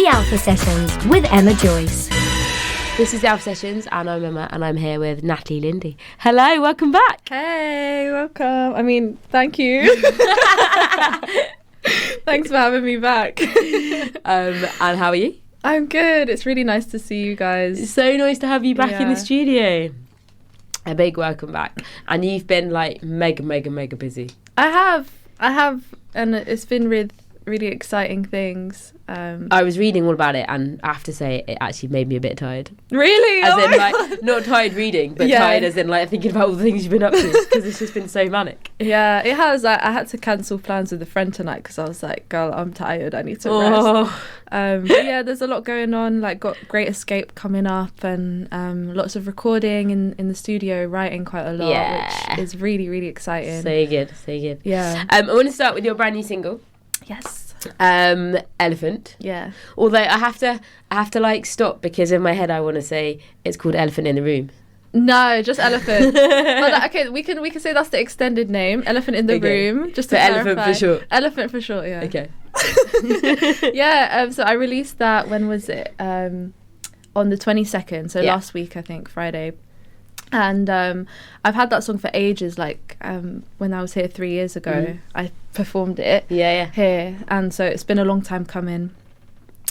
The Alpha Sessions with Emma Joyce. This is the Alpha Sessions, and I'm Emma, and I'm here with Natalie Lindi. Hello, welcome back. Hey, welcome. I mean, thank you. Thanks for having me back. And how are you? I'm good. It's really nice to see you guys. It's so nice to have you back in the Yeah. studio. A big welcome back. And you've been like mega busy. I have, and it's been really exciting things. I was reading all about it, and I have to say it actually made me a bit tired. Really? As Oh in, my like, God. not tired reading, but Yeah. tired as in, like, thinking about all the things you've been up to, because it's just been so manic. Yeah, it has. I had to cancel plans with a friend tonight because I was like, girl, I'm tired. I need to rest. Oh. But yeah, there's a lot going on. Like, got Great Escape coming up, and lots of recording in the studio, writing quite a lot, Yeah. which is really exciting. So good. Yeah. I want to start with your brand new single, Yes. Elephant. Yeah. Although I have to like stop, because in my head I want to say it's called Elephant in the Room. No, just Elephant. But okay, we can say that's the extended name, Elephant in the Okay. Room. Just to So Elephant clarify. for short. Elephant for short. Yeah. Okay. Yeah. So I released that. When was it? On the 22nd. So Yeah. last week, I think, Friday. And I've had that song for ages. Like when I was here 3 years ago, I performed it Yeah. here, and so it's been a long time coming.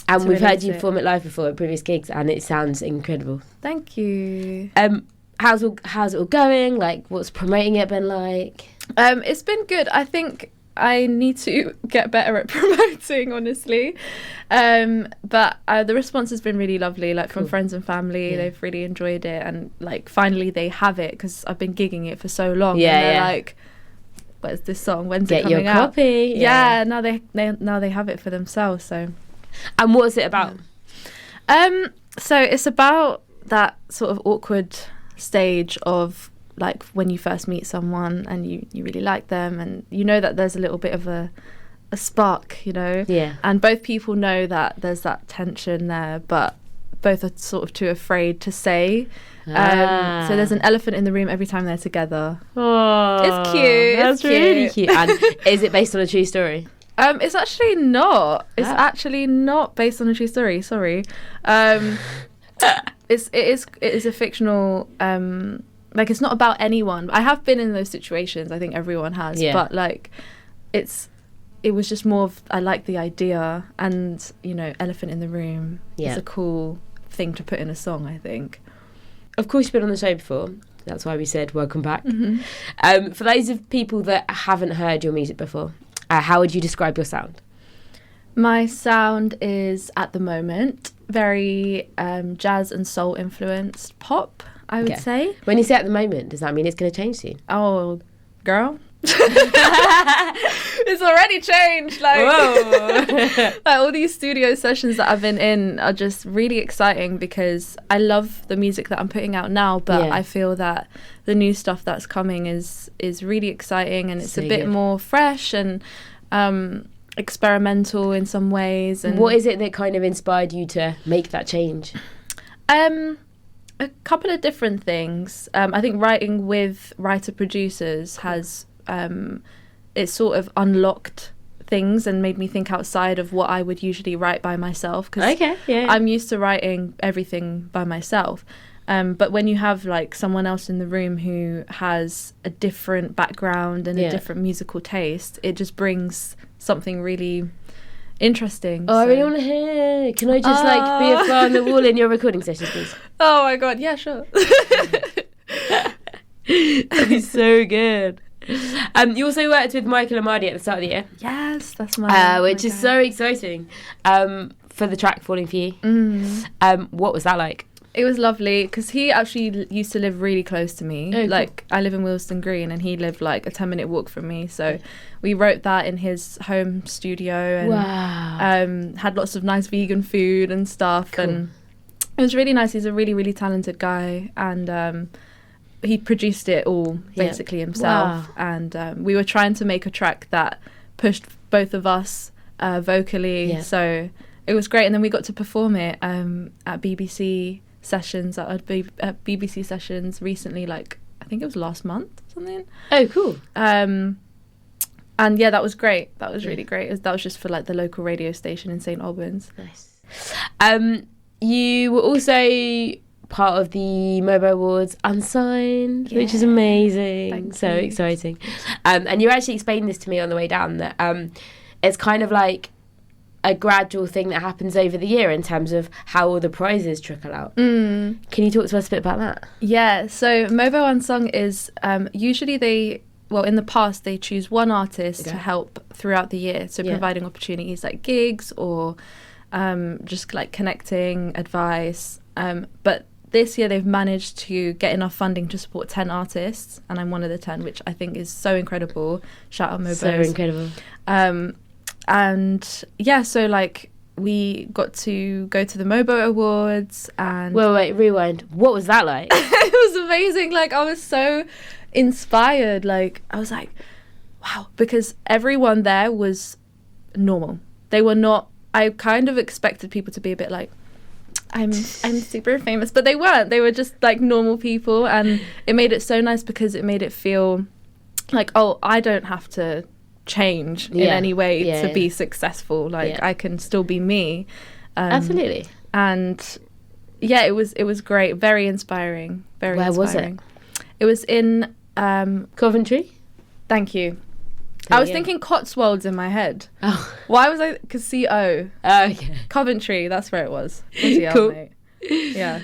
And To we've heard release you it. perform it live before at previous gigs, and it sounds incredible. Thank you. How's it all going? Like, what's promoting it been like? It's been good. I think I need to get better at promoting, honestly. But the response has been really lovely, like from Cool. friends and family. Yeah. They've really enjoyed it, and like finally they have it, because I've been gigging it for so long. Yeah, and they're yeah. like, where's this song? When's Get it coming your out? copy. Yeah, now they have it for themselves. So And what's it about? so it's about that sort of awkward stage of like when you first meet someone and you really like them, and you know that there's a little bit of a spark, you know. Yeah. And both people know that there's that tension there, but both are sort of too afraid to say. Ah. So there's an elephant in the room every time they're together. Oh, It's cute, That's it's really cute. cute. And is it based on a true story? It's actually not. It's Ah. actually not based on a true story. Sorry. It is a fictional. Like, it's not about anyone. I have been in those situations. I think everyone has. Yeah. But like, it was just more of, I like the idea, and you know, elephant in the room. Yeah. It's a cool thing to put in a song, I think. Of course, you've been on the show before. That's why we said welcome back. Mm-hmm. For those of people that haven't heard your music before, how would you describe your sound? My sound is, at the moment, very jazz and soul influenced pop, I would Okay. say. When you say at the moment, does that mean it's going to change soon? Oh, girl. It's already changed. Like, Whoa. like all these studio sessions that I've been in are just really exciting, because I love the music that I'm putting out now, but Yeah. I feel that the new stuff that's coming is really exciting, and it's So a bit good. more fresh and experimental in some ways. And What is it that kind of inspired you to make that change? A couple of different things. I think writing with writer-producers has it sort of unlocked things and made me think outside of what I would usually write by myself, because Okay, yeah. I'm used to writing everything by myself. But when you have like someone else in the room who has a different background and Yeah. a different musical taste, it just brings something really interesting. Oh, I So- really want to hear. Can I just like be a fly on the wall in your recording session, please? Oh my god, yeah, sure. That'd be so good. You also worked with Michael Amadi at the start of the year, Yes, that's my which my is guy. so exciting. For the track "Falling for You," what was that like? It was lovely, because he actually used to live really close to me. Oh, cool. Like, I live in Willesden Green, and he lived like a 10-minute walk from me. So we wrote that in his home studio, and Wow. had lots of nice vegan food and stuff. Cool. And it was really nice. He's a really talented guy, and he produced it all Yeah. basically himself. Wow. And we were trying to make a track that pushed both of us vocally. Yeah. So it was great. And then we got to perform it at BBC sessions, at BBC sessions recently, like I think it was last month or something. Oh, cool. And yeah, that was great. That was really great. That was just for like the local radio station in St Albans. Nice. You were also part of the MOBO Awards Unsigned, which is amazing. Thank So you. exciting. And you actually explained this to me on the way down, that it's kind of like a gradual thing that happens over the year in terms of how all the prizes trickle out. Can you talk to us a bit about that? Yeah, so MOBO Unsung is usually in the past they choose one artist to help throughout the year, so providing opportunities like gigs or just like connecting, advice. But this year they've managed to get enough funding to support 10 artists, and I'm one of the 10, which I think is so incredible. Shout out MOBOs. So incredible. And yeah, so like we got to go to the MOBO Awards and... Wait, rewind. What was that like? It was amazing. Like, I was so inspired. Like, I was like, wow, because everyone there was normal. They were not... I kind of expected people to be a bit like, I'm super famous, but they weren't. They were just like normal people, and it made it so nice because it made it feel like, oh, I don't have to change in any way to be successful. Like, I can still be me. Absolutely. And yeah, it was great. Very inspiring. Very Where inspiring. was it? It was in Coventry? Thank you. There I was you go. thinking Cotswolds in my head. Oh. Why was I? Because CO. Okay. Coventry, that's where it was. Bloody hell, Cool. mate. Yeah.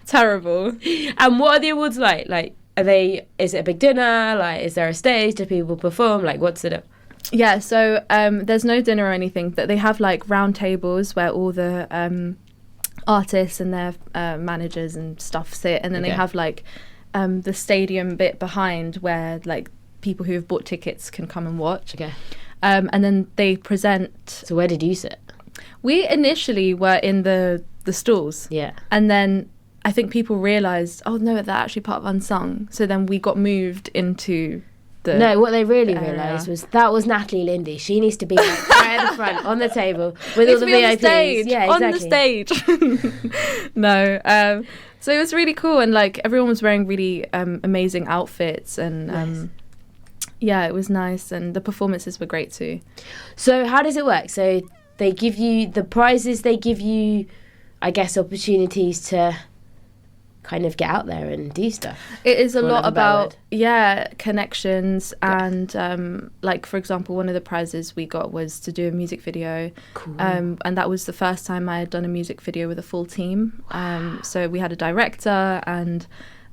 Terrible. And what are the awards like? Like, is it a big dinner? Like, is there a stage? Do people perform? Like, what's it? Yeah, so there's no dinner or anything, but they have like round tables where all the artists and their managers and stuff sit, and then they have like the stadium bit behind where like people who have bought tickets can come and watch. Okay. And then they present. So where did you sit? We initially were in the stalls. Yeah. And then I think people realised, oh no, they're actually part of Unsung. So then we got moved into the... No, what they really area. realised was that was Natalie Lindi. She needs to be like, right at the front, on the table, with all the VIPs. On the stage, yeah, on exactly. the stage. No. So it was really cool, and like everyone was wearing really amazing outfits, and Nice. yeah, it was nice, and the performances were great too. So how does it work? So they give you the prizes, they give you, I guess, opportunities to kind of get out there and do stuff. It is a For lot want of a better about connections, and like for example, one of the prizes we got was to do a music video. Cool. And that was the first time I had done a music video with a full team. So we had a director, and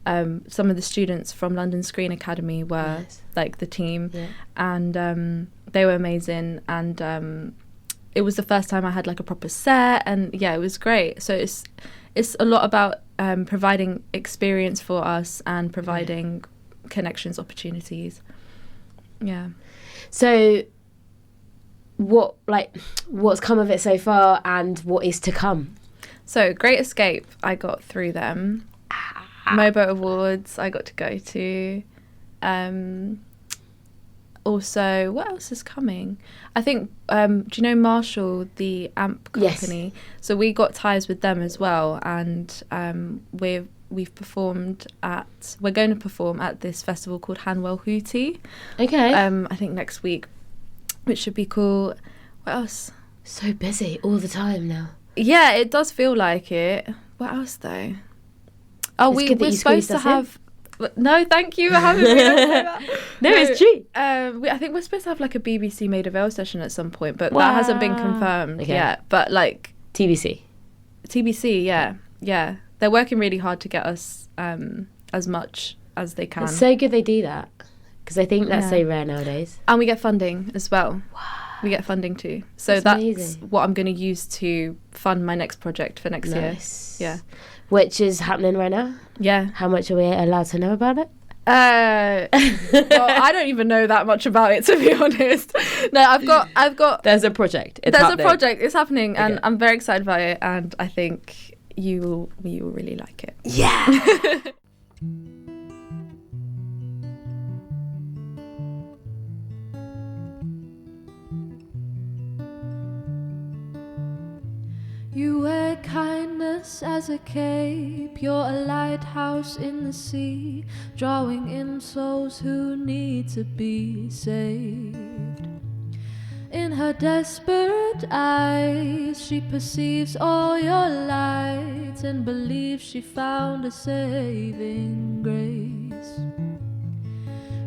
some of the students from London Screen Academy were Nice. like the team, Yeah. and they were amazing, and it was the first time I had like a proper set, and yeah, it was great. So it's a lot about providing experience for us and providing connections, opportunities. Yeah. So what's come of it so far, and what is to come? So Great Escape, I got through them. MOBO Awards, I got to go to. Also, what else is coming? I think, do you know Marshall, the amp company? Yes. So we got ties with them as well, and we've performed we're going to perform at this festival called Hanwell Hootie. Okay. I think next week, which should be cool. What else? So busy all the time now. Yeah, it does feel like it. What else though? Oh, It's good that we're you supposed squeezed to us in. have. No, thank you. I haven't been able to say that. No, it's true. I think we're supposed to have like a BBC Maida Vale session at some point, but that hasn't been confirmed yet. But like TBC. TBC, yeah, they're working really hard to get us as much as they can, It's so good they do that, because I think that's Yeah. so rare nowadays. and we get funding as well. We get funding too, so That's that's amazing. what I'm going to use to fund my next project for next Nice. year. Which is happening right now. Yeah. How much are we allowed to know about it? Well, I don't even know that much about it, to be honest. No, I've got. There's a project. There's a project. It's happening, and Okay. I'm very excited about it. And I think you will really like it. Yeah. You wear kindness as a cape, you're a lighthouse in the sea, drawing in souls who need to be saved. In her desperate red eyes, she perceives all your light and believes she found a saving grace.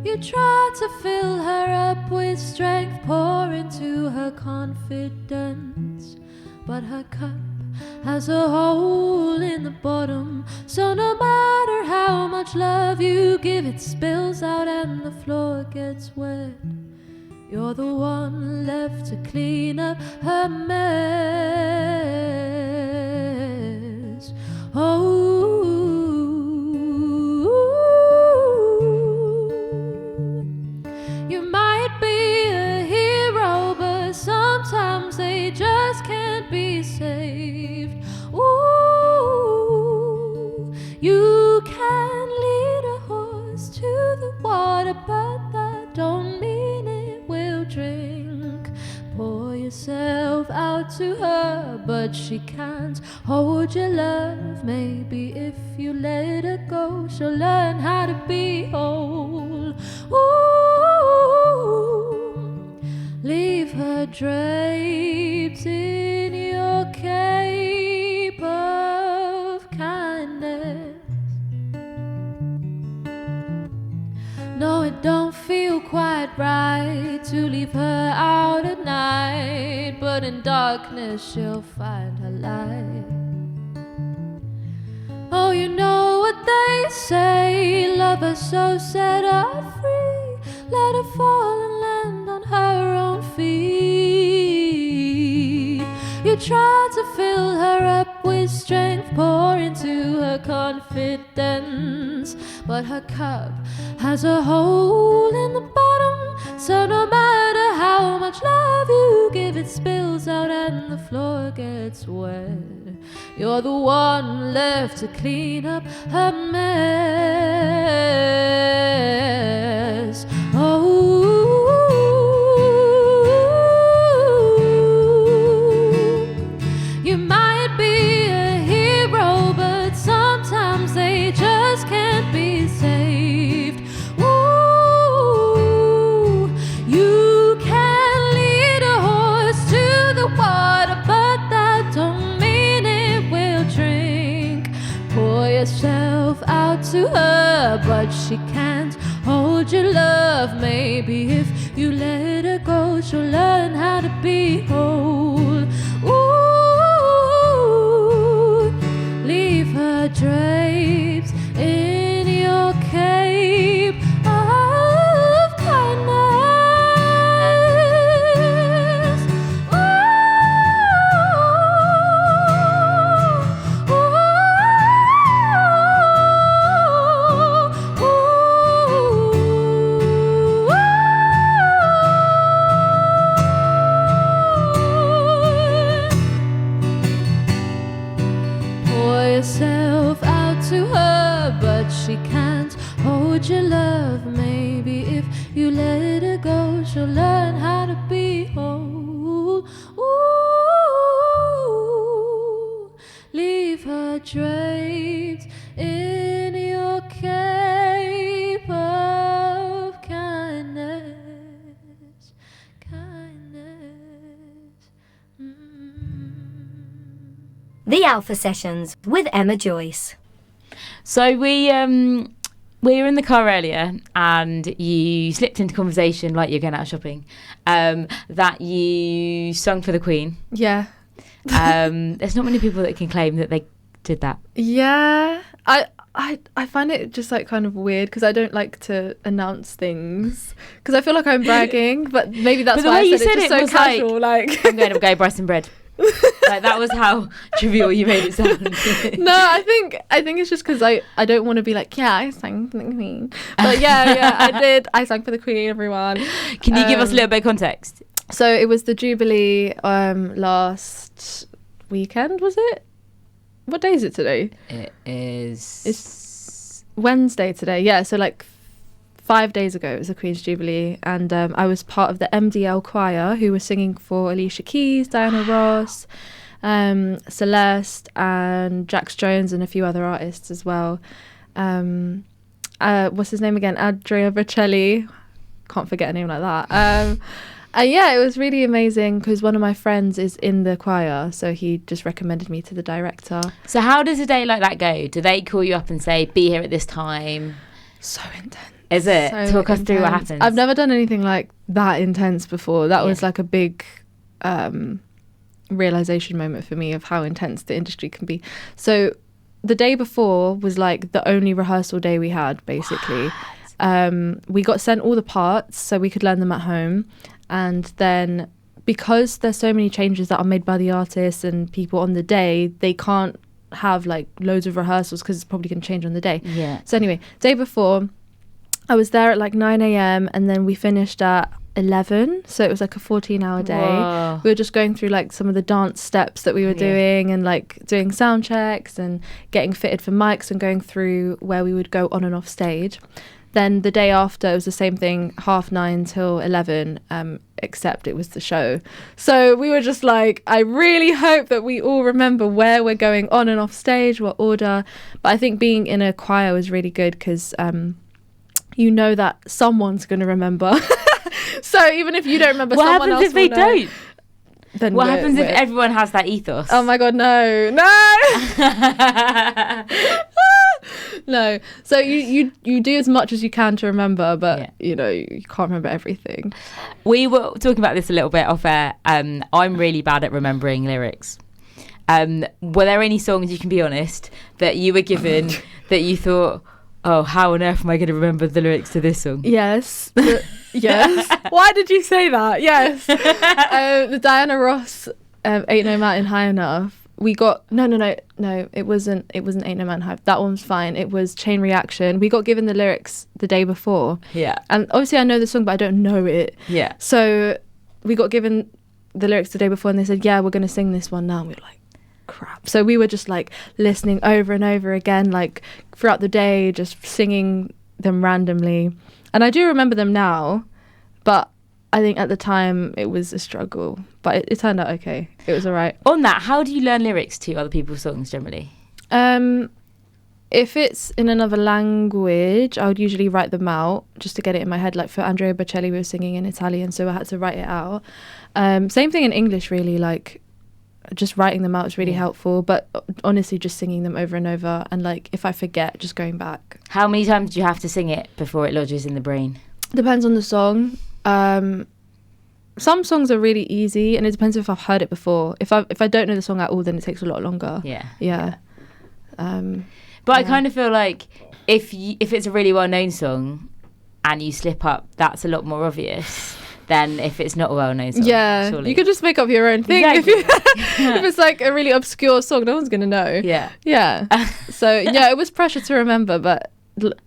You try to fill her up with strength, pour into her confidence, but her cup has a hole in the bottom, so no matter how much love you give, it spills out and the floor gets wet. You're the one left to clean up her mess. Oh, you might be a hero, but sometimes they just can't be saved. Ooh, you can lead a horse to the water, but that don't mean it will drink. Pour yourself out to her, but she can't hold your love. Maybe if you let her go, she'll learn how to be whole. Ooh, leave her draped in your cape of kindness. No, it don't feel quite right to leave her out at night, but in darkness she'll find her light. Oh, you know what they say, lovers so set her free, let her fall and land on her own feet. You try to fill her up with strength, pour into her confidence, but her cup has a hole in the bottom, so no matter how much love you give, it spills out and the floor gets wet. You're the one left to clean up her mess. Oh, you might be a hero, but sometimes they just can't be saved. Ooh, you can lead a horse to the water, but that don't mean it will drink. Pour yourself out to her, but she can't hold your love. Maybe if you let her go, she'll learn how to be whole. Ooh, leave her draped in your cape of kindness. Pour yourself out to her, but she can't hold your love. Maybe if you let her go, she'll learn how to be whole. Ooh, leave her draped in your cape of kindness. Kindness. The Alpha Sessions with Emma Joyce. So we were in the car earlier, and you slipped into conversation like you're going out shopping. That you sung for the Queen. Yeah. There's not many people that can claim that they did that. Yeah. I find it just like kind of weird because I don't like to announce things because I feel like I'm bragging, but maybe that's But the why way I you said said it it just was so casual. Like, I'm going to go buy some bread. Like, that was how trivial you made it sound. No, I think it's just because I don't want to be like, yeah, I sang for the Queen. But yeah, I did. I sang for the Queen, everyone. Can you give us a little bit of context? So it was the Jubilee last weekend, was it? What day is it today? It's Wednesday today. Yeah, so like 5 days ago it was the Queen's Jubilee, and I was part of the MDL choir who was singing for Alicia Keys, Diana Ross, Celeste and Jax Jones and a few other artists as well. What's his name again? Andrea Bocelli. Can't forget a name like that. Yeah, it was really amazing because one of my friends is in the choir, so he just recommended me to the director. So how does a day like that go? Do they call you up and say, be here at this time? So intense. Is it? So Talk us through what intense. happens. I've never done anything like that intense before. That was like a big realization moment for me of how intense the industry can be. So the day before was like the only rehearsal day we had, basically. We got sent all the parts so we could learn them at home. And then because there's so many changes that are made by the artists and people on the day, they can't have like loads of rehearsals because it's probably going to change on the day. Yeah. So anyway, day before, I was there at like 9 a.m. and then we finished at 11. So it was like a 14-hour day. Whoa. We were just going through like some of the dance steps that we were doing and like doing sound checks and getting fitted for mics and going through where we would go on and off stage. Then the day after, it was the same thing, 9:30 till 11, except it was the show. So we were just like, I really hope that we all remember where we're going on and off stage, what order. But I think being in a choir was really good because you know that someone's going to remember. So even if you don't remember, What someone happens else if they will know. don't? Then What happens if everyone has that ethos? Oh my God, no. No. So you do as much as you can to remember, but you know, you can't remember everything. We were talking about this a little bit off air. I'm really bad at remembering lyrics. Were there any songs, you can be honest, that you were given that you thought, oh, how on earth am I going to remember the lyrics to this song? Yes. Yes. Why did you say that? Yes. The Diana Ross Ain't No Mountain High Enough. We got no. It wasn't Ain't No Mountain High. That one was fine. It was Chain Reaction. We got given the lyrics the day before. Yeah. And obviously I know the song, but I don't know it. Yeah. So we got given the lyrics the day before, and they said, "Yeah, we're going to sing this one now." And we were like, crap. So we were just like listening over and over again, like throughout the day, just singing them randomly. And I do remember them now, but I think at the time it was a struggle, but it turned out okay. It was all right. On that, how do you learn lyrics to other people's songs generally? If it's in another language, I would usually write them out just to get it in my head. Like for Andrea Bocelli, we were singing in Italian, so I had to write it out. Same thing in English, really, like just writing them out is really helpful, but honestly just singing them over and over, and like if I forget, just going back. How many times do you have to sing it before it lodges in the brain? Depends on the song. Some songs are really easy, and it depends if I've heard it before. If I don't know the song at all, then it takes a lot longer. Yeah. But I kind of feel like if it's a really well-known song and you slip up, that's a lot more obvious than if it's not a well-known song. Yeah, surely. you could just make up your own thing. Exactly. If it's like a really obscure song, no one's gonna know. Yeah. So yeah, it was pressure to remember, but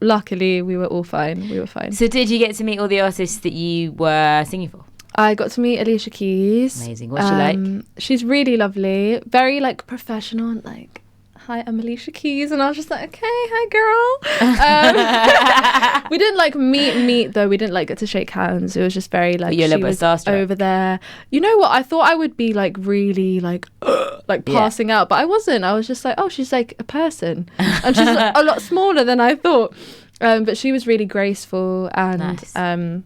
luckily we were all fine. We were fine. So did you get to meet all the artists that you were singing for? I got to meet Alicia Keys. Amazing. What's she like? She's really lovely, very like professional, and like, hi, I'm Alicia Keys, and I was just like, okay, hi, girl. We didn't like meet though. We didn't like get to shake hands. It was just very like, you're a she little bit was starstruck. over there. You know what? I thought I would be like really like passing out, but I wasn't. I was just like, oh, she's like a person, and she's like, a lot smaller than I thought. But she was really graceful and nice.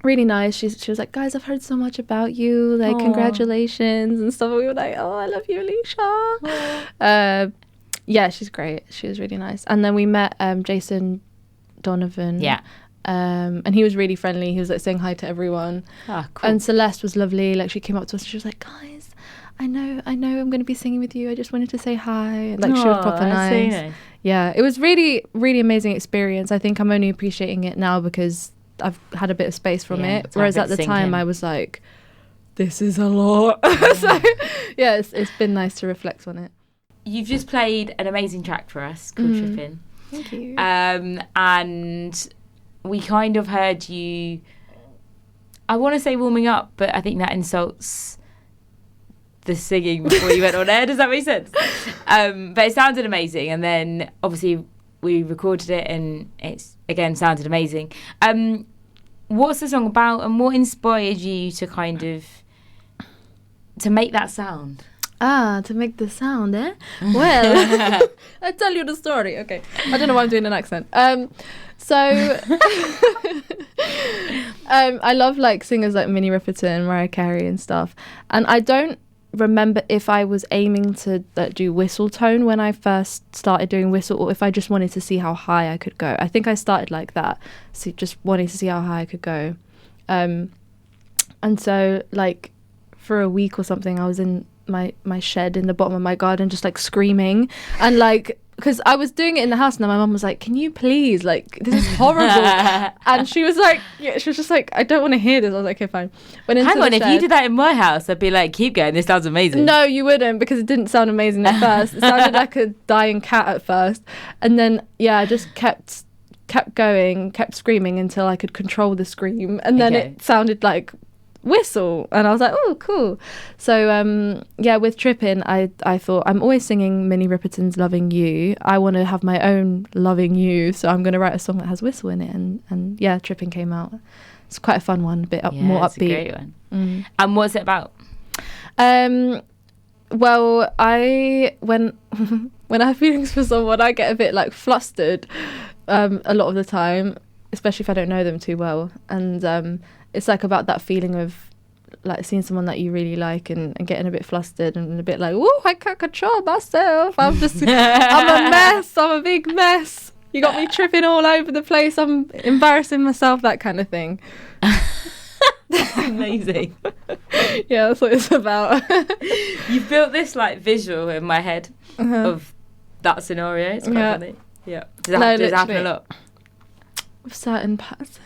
Really nice. She was like, guys, I've heard so much about you, like, congratulations and stuff. We were like, oh, I love you, Alicia. Yeah, she's great. She was really nice. And then we met Jason Donovan. Yeah. And he was really friendly. He was like saying hi to everyone. Oh, cool. And Celeste was lovely. Like, she came up to us and she was like, guys, I know I'm going to be singing with you. I just wanted to say hi. And, like, she was proper nice. So nice. Yeah, it was really, really amazing experience. I think I'm only appreciating it now because I've had a bit of space from it, whereas at the time I was like, this is a lot. So yeah, it's been nice to reflect on it. You've just played an amazing track for us called Trippin'. Thank you. And we kind of heard you, I want to say warming up, but I think that insults the singing before you went on air. Does that make sense? But it sounded amazing, and then obviously we recorded it and it's again sounded amazing. What's the song about, and what inspired you to kind of to make that sound? To make the sound, eh? Well, I tell you the story. Okay. I don't know why I'm doing an accent. So I love like singers like Minnie Riperton and Mariah Carey and stuff. And I don't remember if I was aiming to do whistle tone when I first started doing whistle, or if I just wanted to see how high I could go. I think I started like that, so just wanting to see how high I could go. And so like for a week or something, I was in my shed in the bottom of my garden just like screaming, and like because I was doing it in the house, and then my mum was like, can you please, like, this is horrible. And she was like, she was just like, I don't want to hear this. I was like, okay, fine. Hang on, if you did that in my house, I'd be like, keep going, this sounds amazing. No, you wouldn't, because it didn't sound amazing at first. It sounded like a dying cat at first, and then I just kept going, kept screaming until I could control the scream, and then it sounded like whistle, and I was like, oh, cool. So with Trippin', I thought, I'm always singing Minnie Riperton's Loving You. I want to have my own Loving You, so I'm going to write a song that has whistle in it, and Trippin' came out. It's quite a fun one, a bit more upbeat. It's a great one. And what's it about? Well, when I have feelings for someone, I get a bit like flustered a lot of the time, especially if I don't know them too well, and it's like about that feeling of like seeing someone that you really like and getting a bit flustered and a bit like, oh, I can't control myself. I'm a mess. I'm a big mess. You got me tripping all over the place. I'm embarrassing myself, that kind of thing. Amazing. Yeah, that's what it's about. You've built this like visual in my head of that scenario. It's quite funny. Yeah. Does it happen a lot? With certain person.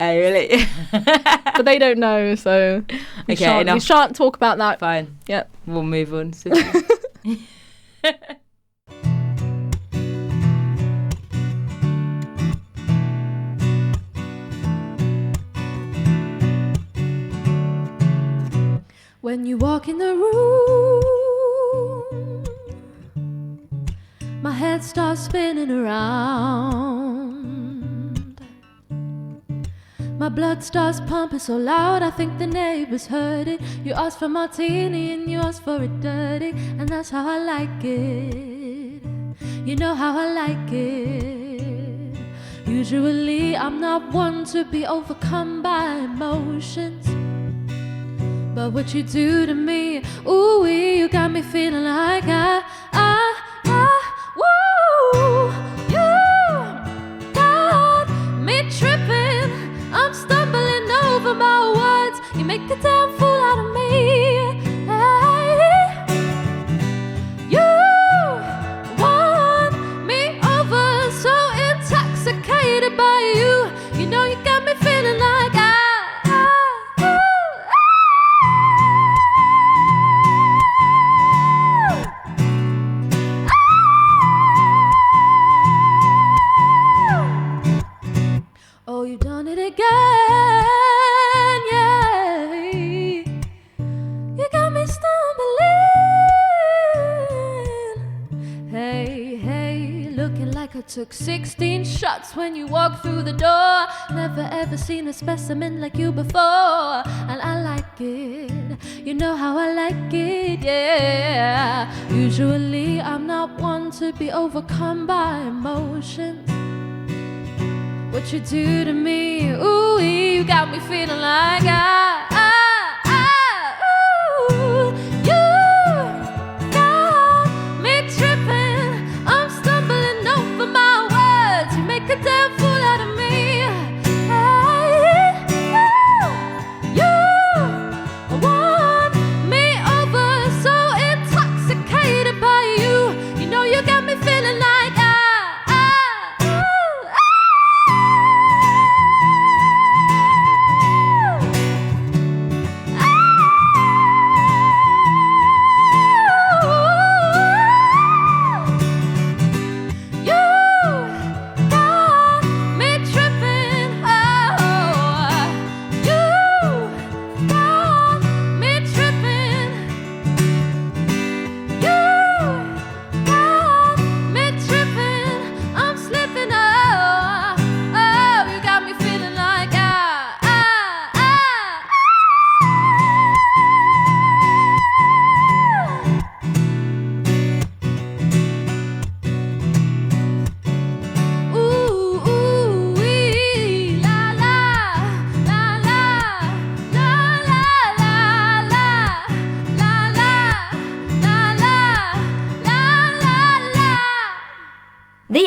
Oh, really? But they don't know, so we shan't talk about that. Fine. Yep. We'll move on. When you walk in the room, my head starts spinning around. My blood starts pumping so loud, I think the neighbors heard it. You asked for martini and you asked for it dirty, and that's how I like it. You know how I like it. Usually I'm not one to be overcome by emotions, but what you do to me, ooh, you got me feeling like woo, you got me tripping. I'm stumbling over my words. You make a damn fool out of me. Hey, you won me over, so intoxicated by you. You know you got me feeling like oh, you've done it again, yeah. You got me stumbling. Hey, looking like I took 16 shots when you walked through the door. Never ever seen a specimen like you before, and I like it. You know how I like it, yeah. Usually I'm not one to be overcome by emotions. What you do to me, ooh, you got me feeling like ooh, you got me tripping. I'm stumbling over my words. You make a damn fool out of me. Hey, you won me over, so intoxicated by you. You know you got me feeling like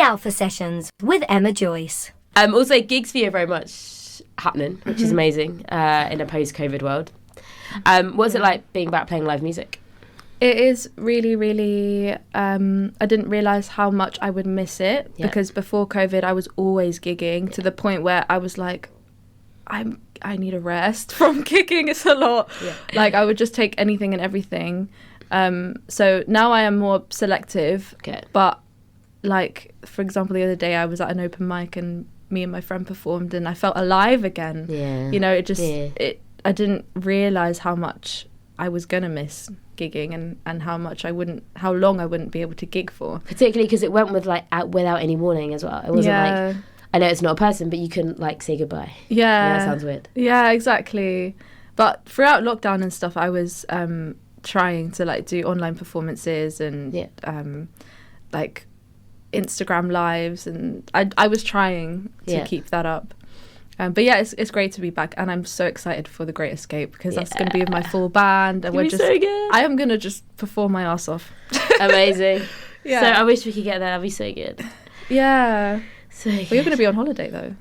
Alpha Sessions with Emma Joyce. Also, gigs for you are very much happening, which is amazing in a post-COVID world. What's it like being back playing live music? It is really, really, I didn't realise how much I would miss it because before COVID I was always gigging to the point where I was like, I need a rest from gigging. It's a lot. Yeah. Like I would just take anything and everything. So now I am more selective. Okay. But like, for example, the other day I was at an open mic and me and my friend performed and I felt alive again. Yeah. You know, it just, I didn't realise how much I was going to miss gigging and how long I wouldn't be able to gig for. Particularly because it went with without any warning as well. It wasn't like, I know it's not a person, but you can like say goodbye. Yeah. That sounds weird. Yeah, exactly. But throughout lockdown and stuff, I was trying to like do online performances and like Instagram lives, and I was trying to keep that up. But yeah, it's great to be back, and I'm so excited for The Great Escape because that's going to be with my full band, and we're just so good. I am going to just perform my ass off. Amazing. Yeah. So I wish we could get there. That'd be so good. Yeah. So well, you're going to be on holiday though.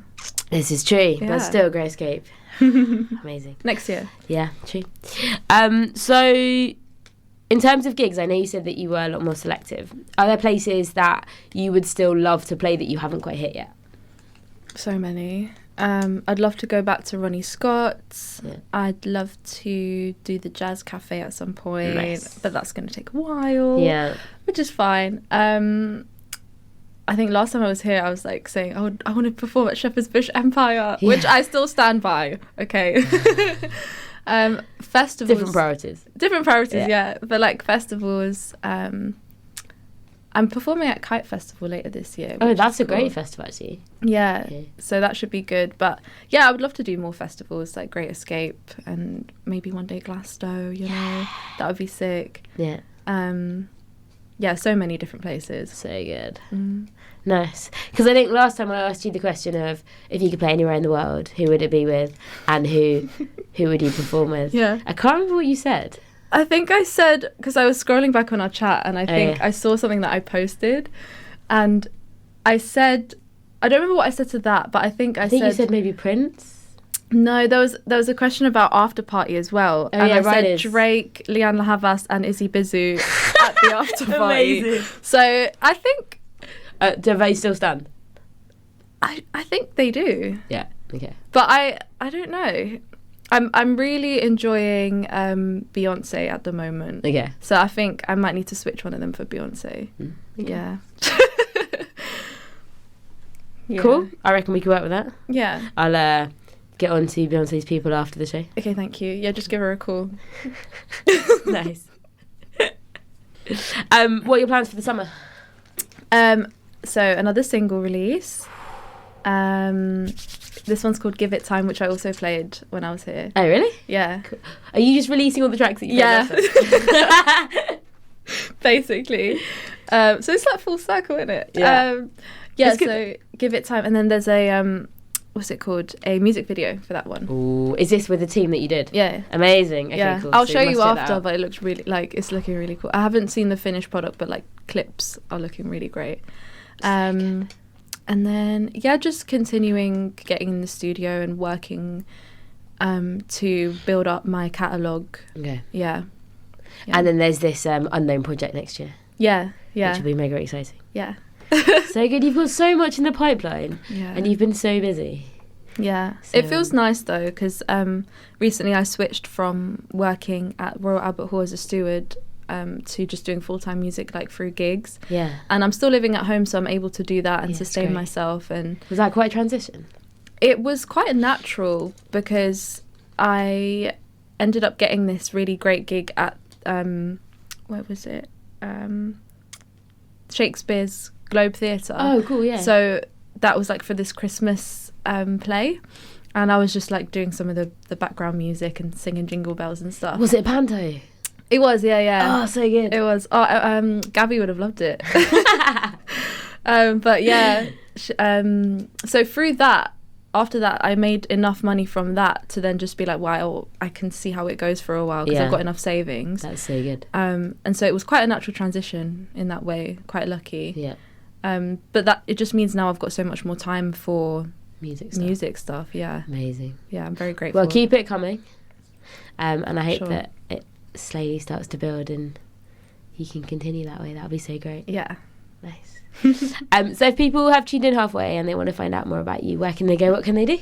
This is true, but still Great Escape. Amazing. Next year. Yeah, true. So in terms of gigs, I know you said that you were a lot more selective. Are there places that you would still love to play that you haven't quite hit yet? So many. I'd love to go back to Ronnie Scott's. Yeah. I'd love to do the Jazz Cafe at some point, but that's going to take a while. Yeah, which is fine. I think last time I was here, I was like saying, I want to perform at Shepherd's Bush Empire, which I still stand by. Okay. Festivals. Different priorities, yeah. But like festivals, I'm performing at Kite Festival later this year. Oh, that's a great festival, actually. Yeah, so that should be good. But yeah, I would love to do more festivals like Great Escape and maybe one day Glasgow, you know. That would be sick. Yeah. Yeah, so many different places. So good. Nice. Because I think last time I asked you the question of if you could play anywhere in the world, who would it be with and who would you perform with? Yeah. I can't remember what you said. I think I said, because I was scrolling back on our chat and I think I saw something that I posted and I said, I don't remember what I said to that, but I think you said maybe Prince. No, there was a question about after party as well. And I said Drake, Leanne Havas and Izzy Bizu at the after party. Amazing. So I think... do they still stand? I think they do. Yeah, okay. But I don't know. I'm really enjoying Beyonce at the moment. Okay. So I think I might need to switch one of them for Beyonce. Okay. Yeah. Cool. I reckon we could work with that. Yeah. I'll get on to Beyonce's people after the show. Okay, thank you. Yeah, just give her a call. Nice. What are your plans for the summer? So another single release. This one's called Give It Time, which I also played when I was here. Oh, really? Yeah. Cool. Are you just releasing all the tracks that you played? Basically. So it's like full circle, isn't it? Yeah. So Give It Time. And then there's a, what's it called? A music video for that one. Ooh. Is this with the team that you did? Yeah. Amazing. Okay, yeah. Cool. I'll show you after, but it looks really, it's looking really cool. I haven't seen the finished product, but like clips are looking really great. And then, just continuing getting in the studio and working to build up my catalogue. Okay. Yeah. And then there's this unknown project next year. Yeah. Which will be mega exciting. Yeah. So good. You've got so much in the pipeline. Yeah. And you've been so busy. Yeah. So, it feels nice, though, because recently I switched from working at Royal Albert Hall as a steward to just doing full-time music like through gigs. Yeah. And I'm still living at home, so I'm able to do that and sustain myself. And was that quite a transition? It was quite natural because I ended up getting this really great gig at where was it? Shakespeare's Globe Theatre. Oh, cool, yeah. So that was like for this Christmas play. And I was just like doing some of the background music and singing jingle bells and stuff. Was it a panto? It was, yeah. Oh, so good. It was. Oh, Gabby would have loved it. But yeah, so through that, after that, I made enough money from that to then just be like, wow, I can see how it goes for a while because I've got enough savings. That's so good. And so it was quite a natural transition in that way, quite lucky. Yeah. But that it just means now I've got so much more time for music stuff. Yeah, amazing. Yeah, I'm very grateful. Well, keep it coming, and I hope that it slowly starts to build and you can continue that way. That'll be so great. Yeah, nice. So if people have tuned in halfway and they want to find out more about you, where can they go? What can they do?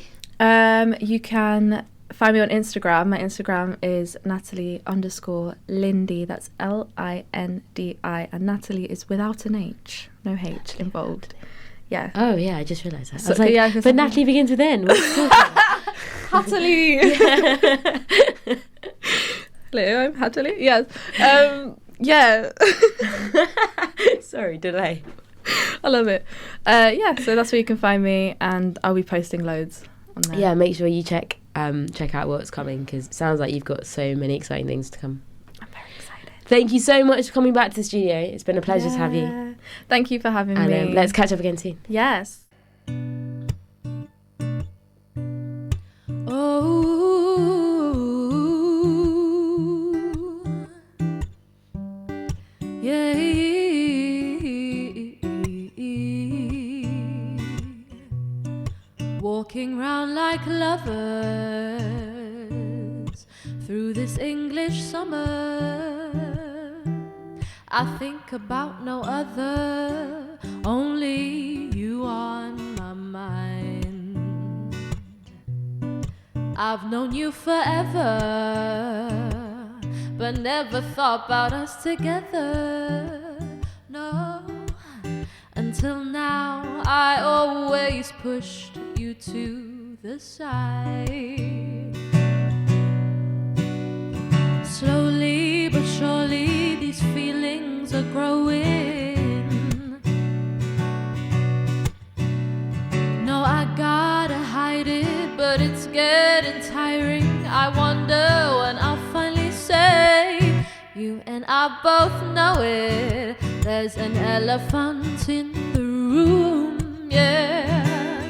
You can find me on Instagram. My Instagram is Natalie_Lindi. That's Lindi, and Natalie is without an H, no H involved. Yeah. Oh yeah, I just realised that. So, I was like, yeah, but Natalie begins with N. Natalie. Hello, I'm Natalie. Yes. Yeah. Sorry, delay. I love it. Yeah, so that's where you can find me, and I'll be posting loads on there. Yeah, make sure you check out what's coming, because it sounds like you've got so many exciting things to come. I'm very excited. Thank you so much for coming back to the studio. It's been a pleasure to have you. Thank you for having me. And let's catch up again soon. Yes. Walking round like lovers through this English summer, I think about no other, only you on my mind. I've known you forever, but never thought about us together, no. Until now, I always pushed you to the side. Slowly but surely these feelings are growing. No, I gotta hide it, but it's getting tiring. I wonder when I'll finally say, you and I both know it, there's an elephant in the room, yeah.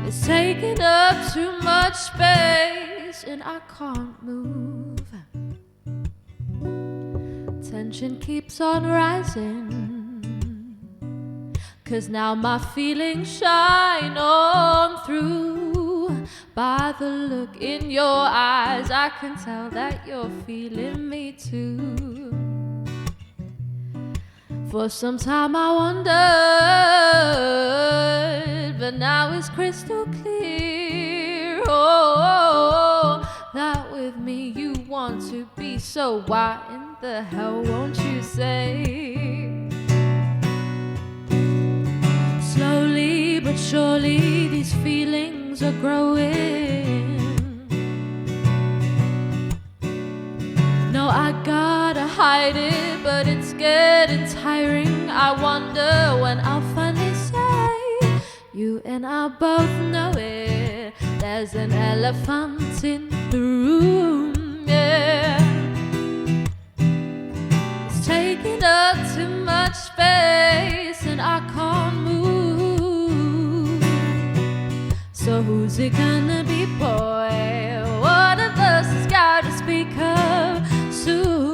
It's taking up too much space and I can't move. Tension keeps on rising, 'cause now my feelings shine on through. By the look in your eyes, I can tell that you're feeling me too. For some time I wondered, but now it's crystal clear. Oh, that with me you want to be, so why in the hell won't you say? Slowly but surely these feelings are growing. No, I gotta hide it, but it's getting tiring. I wonder when I'll finally say, you and I both know it, there's an elephant in the room, yeah. It's taking up too much space and I can't move. So who's it gonna be, boy? One of us has gotta speak up soon.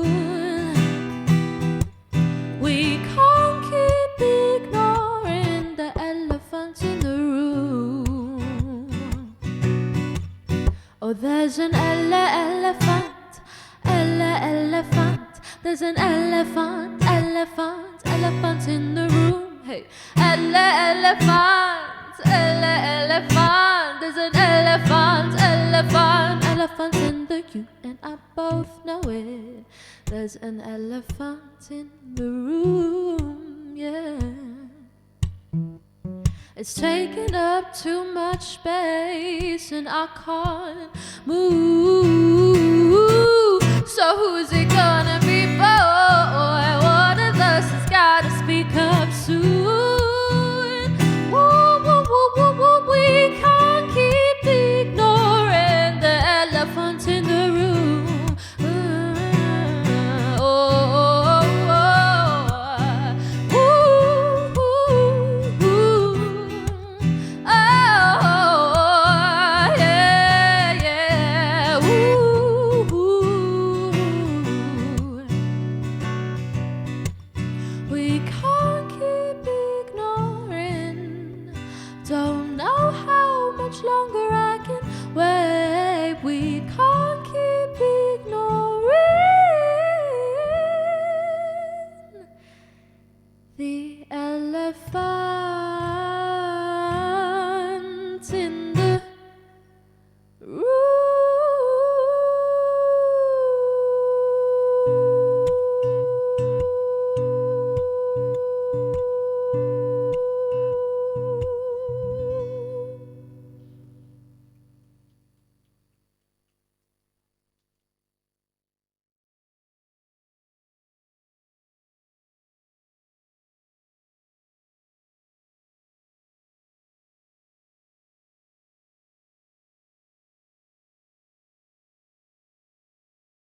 We can't keep ignoring the elephant in the room. Oh, there's an elephant. There's an elephant in the room. Hey, elephant. There's an elephant in the you and I both know it. There's an elephant in the room, yeah. It's taking up too much space and I can't move.